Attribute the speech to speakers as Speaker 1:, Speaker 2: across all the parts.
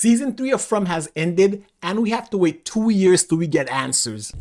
Speaker 1: Season 3 of From has ended, and we have to wait 2 years till we get answers.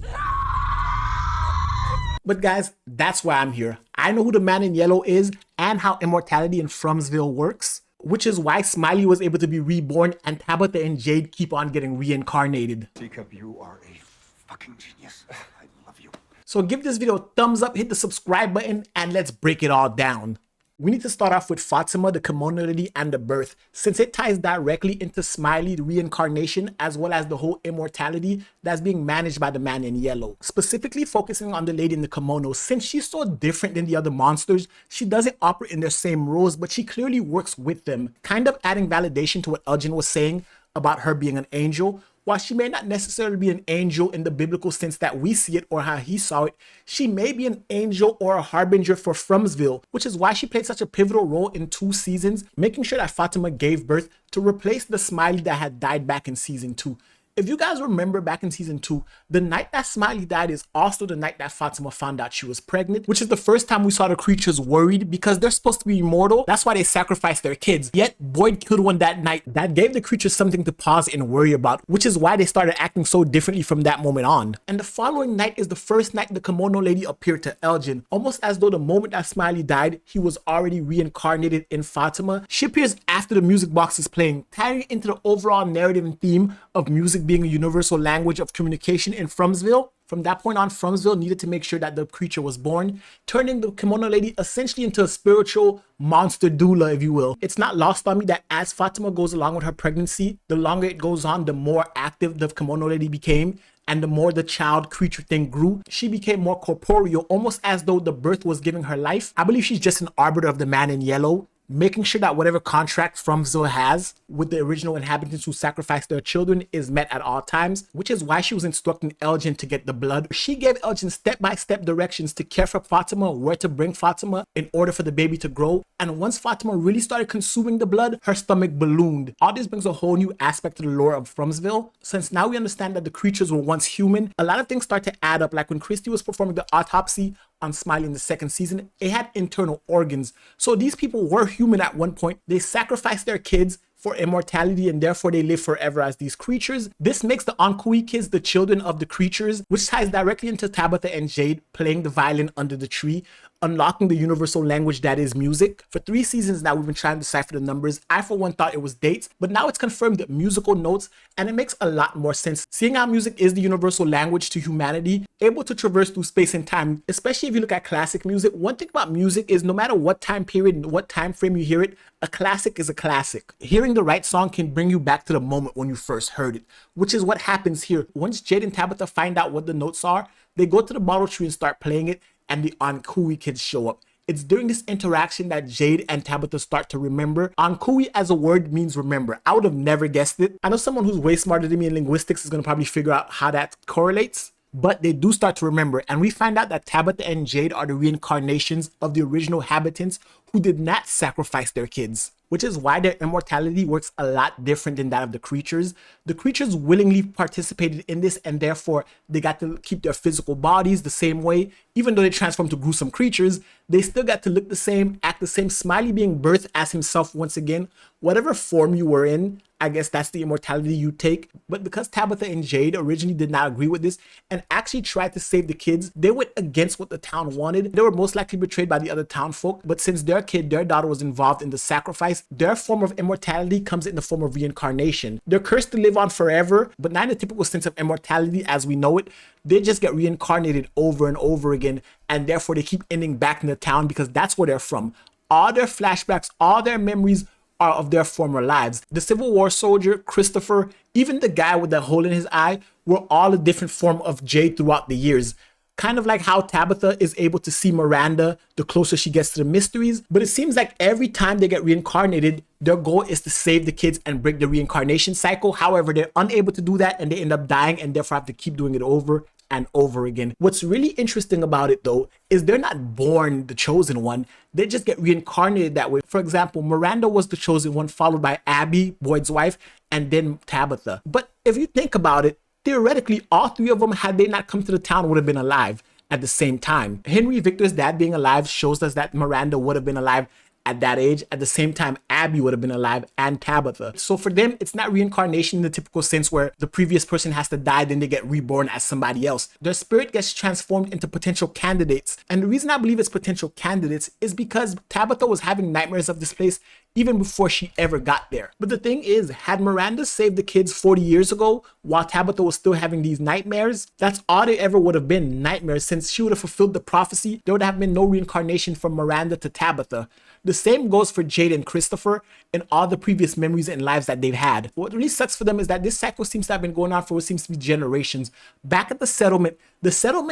Speaker 1: But guys, that's why I'm here. I know who the man in yellow is and how immortality in Frumsville works, which is why Smiley was able to be reborn and Tabitha and Jade keep on getting reincarnated.
Speaker 2: Jacob, you are a fucking genius. I love you.
Speaker 1: So give this video a thumbs up, hit the subscribe button, and let's break it all down. We need to start off with Fatima, the kimono lady, and the birth, since it ties directly into Smiley, the reincarnation, as well as the whole immortality that's being managed by the man in yellow. Specifically focusing on the lady in the kimono, since she's so different than the other monsters, she doesn't operate in their same roles, but she clearly works with them, kind of adding validation to what Elgin was saying about her being an angel. While she may not necessarily be an angel in the biblical sense that we see it or how he saw it, she may be an angel or a harbinger for Frumsville, which is why she played such a pivotal role in 2 seasons, making sure that Fatima gave birth to replace the Smiley that had died back in season 2. If you guys remember back in season 2, the night that Smiley died is also the night that Fatima found out she was pregnant, which is the first time we saw the creatures worried because they're supposed to be immortal. That's why they sacrificed their kids. Yet Boyd killed one that night. That gave the creatures something to pause and worry about, which is why they started acting so differently from that moment on. And the following night is the first night the kimono lady appeared to Elgin, almost as though the moment that Smiley died, he was already reincarnated in Fatima. She appears after the music box is playing, tying into the overall narrative and theme of music being a universal language of communication in Frumsville. From that point on, Frumsville needed to make sure that the creature was born, turning the kimono lady essentially into a spiritual monster doula, if you will. It's not lost on me that as Fatima goes along with her pregnancy, the longer it goes on, the more active the kimono lady became, and the more the child creature thing grew. She became more corporeal, almost as though the birth was giving her life. I believe she's just an arbiter of the man in yellow, making sure that whatever contract Frumsville has with the original inhabitants who sacrificed their children is met at all times, which is why she was instructing Elgin to get the blood. She gave Elgin step-by-step directions to care for Fatima, where to bring Fatima in order for the baby to grow. And once Fatima really started consuming the blood, her stomach ballooned. All this brings a whole new aspect to the lore of Frumsville. Since now we understand that the creatures were once human, a lot of things start to add up. Like when Christy was performing the autopsy on Smiley in the 2nd season, it had internal organs. So these people were human at one point. They sacrificed their kids for immortality and therefore they live forever as these creatures. This makes the Ankui kids the children of the creatures, which ties directly into Tabitha and Jade playing the violin under the tree, unlocking the universal language that is music. For 3 seasons now, we've been trying to decipher the numbers. I, for one, thought it was dates, but now it's confirmed that musical notes, and it makes a lot more sense. Seeing how music is the universal language to humanity, able to traverse through space and time, especially if you look at classic music. One thing about music is no matter what time period and what time frame you hear it, a classic is a classic. Hearing the right song can bring you back to the moment when you first heard it, which is what happens here. Once Jade and Tabitha find out what the notes are, they go to the bottle tree and start playing it, and the Ankui kids show up. It's during this interaction that Jade and Tabitha start to remember. Ankui as a word means remember. I would have never guessed it. I know someone who's way smarter than me in linguistics is going to probably figure out how that correlates, but they do start to remember. And we find out that Tabitha and Jade are the reincarnations of the original inhabitants who did not sacrifice their kids, which is why their immortality works a lot different than that of the creatures. The creatures willingly participated in this, and therefore they got to keep their physical bodies the same way. Even though they transformed to gruesome creatures, they still got to look the same, act the same. Smiley being birthed as himself once again. Whatever form you were in, I guess that's the immortality you take. But because Tabitha and Jade originally did not agree with this and actually tried to save the kids, they went against what the town wanted. They were most likely betrayed by the other town folk, but since their daughter was involved in the sacrifice, their form of immortality comes in the form of reincarnation. They're cursed to live on forever, but not in the typical sense of immortality as we know it. They just get reincarnated over and over again, and therefore they keep ending back in the town because that's where they're from. All their flashbacks, all their memories are of their former lives. The Civil War soldier, Christopher, even the guy with the hole in his eye were all a different form of Jade throughout the years. Kind of like how Tabitha is able to see Miranda the closer she gets to the mysteries. But it seems like every time they get reincarnated, their goal is to save the kids and break the reincarnation cycle. However, they're unable to do that and they end up dying and therefore have to keep doing it over and over again. What's really interesting about it though is they're not born the chosen one, they just get reincarnated that way. For example, Miranda was the chosen one, followed by Abby, Boyd's wife, and then Tabitha. But if you think about it, theoretically all 3 of them, had they not come to the town, would have been alive at the same time. Henry Victor's dad being alive shows us that Miranda would have been alive at that age. At the same time, Abby would have been alive and Tabitha. So for them, it's not reincarnation in the typical sense where the previous person has to die, then they get reborn as somebody else. Their spirit gets transformed into potential candidates. And the reason I believe it's potential candidates is because Tabitha was having nightmares of this place even before she ever got there. But the thing is, had Miranda saved the kids 40 years ago while Tabitha was still having these nightmares, that's all they ever would have been, nightmares. Since she would have fulfilled the prophecy, there would have been no reincarnation from Miranda to Tabitha. The same goes for Jade and Christopher and all the previous memories and lives that they've had. What really sucks for them is that this cycle seems to have been going on for what seems to be generations. Back at the settlement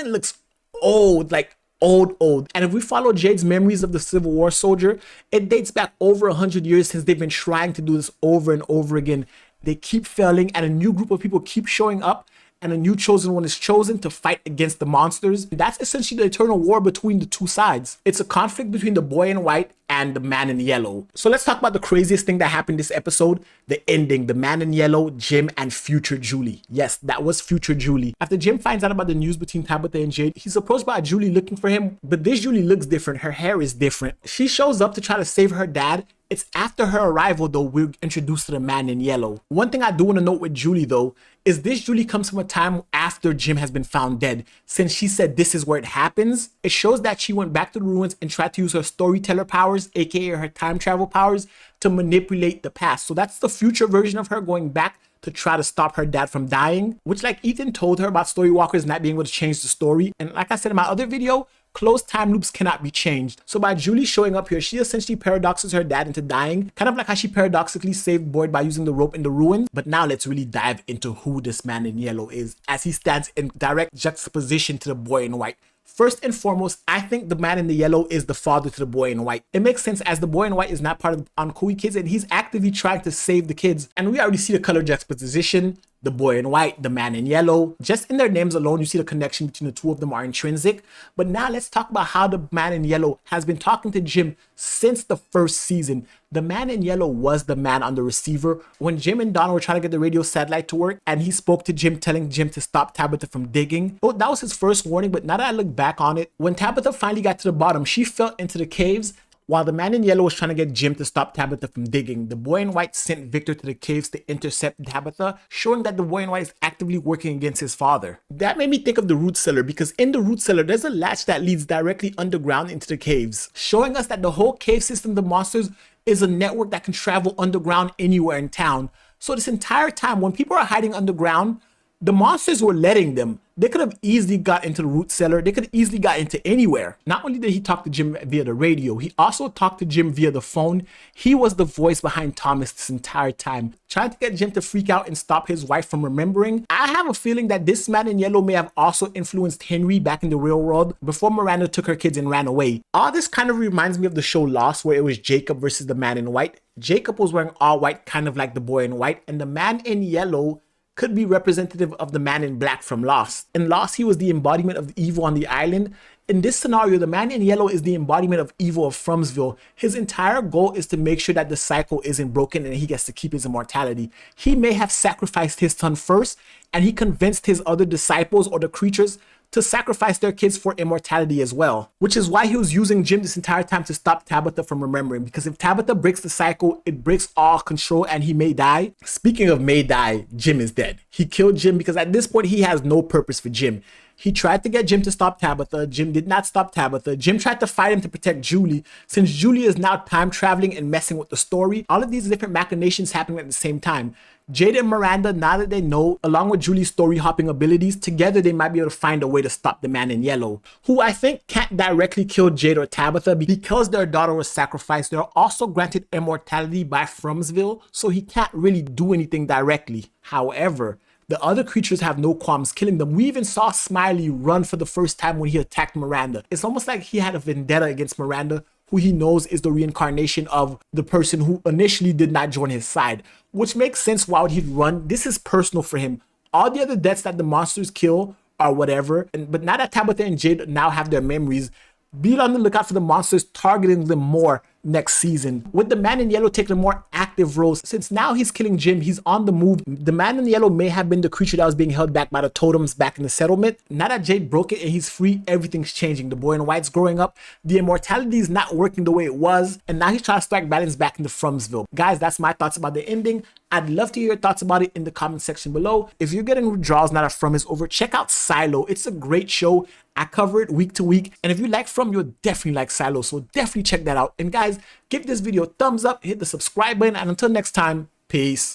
Speaker 1: looks old, like old. And if we follow Jade's memories of the Civil War soldier, it dates back over 100 years since they've been trying to do this over and over again. They keep failing and a new group of people keep showing up and a new chosen one is chosen to fight against the monsters. That's essentially the eternal war between the two sides. It's a conflict between the boy in white and the man in yellow. So let's talk about the craziest thing that happened this episode, the ending, the man in yellow, Jim, and future Julie. Yes, that was future Julie. After Jim finds out about the news between Tabitha and Jade, he's approached by Julie looking for him, but this Julie looks different. Her hair is different. She shows up to try to save her dad. It's after her arrival, though, we're introduced to the man in yellow. One thing I do want to note with Julie, though, is this Julie comes from a time after Jim has been found dead. Since she said this is where it happens, it shows that she went back to the ruins and tried to use her storyteller powers, aka her time travel powers, to manipulate the past. So that's the future version of her going back to try to stop her dad from dying, which, like Ethan told her about Storywalkers not being able to change the story. And like I said in my other video, closed time loops cannot be changed. So by Julie showing up here, she essentially paradoxes her dad into dying, kind of like how she paradoxically saved Boyd by using the rope in the ruins. But now let's really dive into who this man in yellow is, as he stands in direct juxtaposition to the boy in white. First and foremost, I think the man in the yellow is the father to the boy in white. It makes sense as the boy in white is not part of the Ankui kids and he's actively trying to save the kids. And we already see the color juxtaposition, the boy in white, the man in yellow. Just in their names alone, you see the connection between the two of them are intrinsic. But now let's talk about how the man in yellow has been talking to Jim since the first season. The man in yellow was the man on the receiver when Jim and Donna were trying to get the radio satellite to work, and he spoke to Jim, telling Jim to stop Tabitha from digging. Oh, that was his first warning, but now that I look back on it, when Tabitha finally got to the bottom, she fell into the caves. While the man in yellow was trying to get Jim to stop Tabitha from digging, the boy in white sent Victor to the caves to intercept Tabitha, showing that the boy in white is actively working against his father. That made me think of the root cellar, because in the root cellar, there's a latch that leads directly underground into the caves, showing us that the whole cave system of the monsters is a network that can travel underground anywhere in town. So this entire time, when people are hiding underground, the monsters were letting them. They could have easily got into the root cellar. They could have easily got into anywhere. Not only did he talk to Jim via the radio, he also talked to Jim via the phone. He was the voice behind Thomas this entire time, trying to get Jim to freak out and stop his wife from remembering. I have a feeling that this man in yellow may have also influenced Henry back in the real world before Miranda took her kids and ran away. All this kind of reminds me of the show Lost, where it was Jacob versus the man in white. Jacob was wearing all white, kind of like the boy in white, and the man in yellow could be representative of the man in black from Lost. In Lost, he was the embodiment of the evil on the island. In this scenario, the man in yellow is the embodiment of evil of Frumsville. His entire goal is to make sure that the cycle isn't broken and he gets to keep his immortality. He may have sacrificed his son first, and he convinced his other disciples or the creatures to sacrifice their kids for immortality as well, which is why he was using Jim this entire time to stop Tabitha from remembering, because if Tabitha breaks the cycle, it breaks all control and he may die. Speaking of may die, Jim is dead. He killed Jim because at this point he has no purpose for Jim. He tried to get Jim to stop Tabitha. Jim did not stop Tabitha. Jim tried to fight him to protect Julie. Since Julie is now time traveling and messing with the story, all of these different machinations happening at the same time. Jade and Miranda, now that they know, along with Julie's story hopping abilities, together they might be able to find a way to stop the man in yellow, who I think can't directly kill Jade or Tabitha because their daughter was sacrificed. They're also granted immortality by Frumsville, so he can't really do anything directly. However, the other creatures have no qualms killing them. We even saw Smiley run for the first time when he attacked Miranda. It's almost like he had a vendetta against Miranda, who he knows is the reincarnation of the person who initially did not join his side, which makes sense why would he run. This is personal for him. All the other deaths that the monsters kill are whatever, but now that Tabitha and Jade now have their memories, be on the lookout for the monsters targeting them more next season, with the man in yellow taking a more active active role. Since now he's killing Jim, he's on the move. The man in yellow may have been the creature that was being held back by the totems back in the settlement. Now that Jade broke it and he's free, everything's changing. The boy in white's growing up. The immortality is not working the way it was. And now he's trying to strike balance back into Frumsville. Guys, that's my thoughts about the ending. I'd love to hear your thoughts about it in the comment section below. If you're getting withdrawals now that From is over, check out Silo. It's a great show. I cover it week to week. And if you like From, you'll definitely like Silo. So definitely check that out. And guys, give this video a thumbs up, hit the subscribe button. And until next time, peace.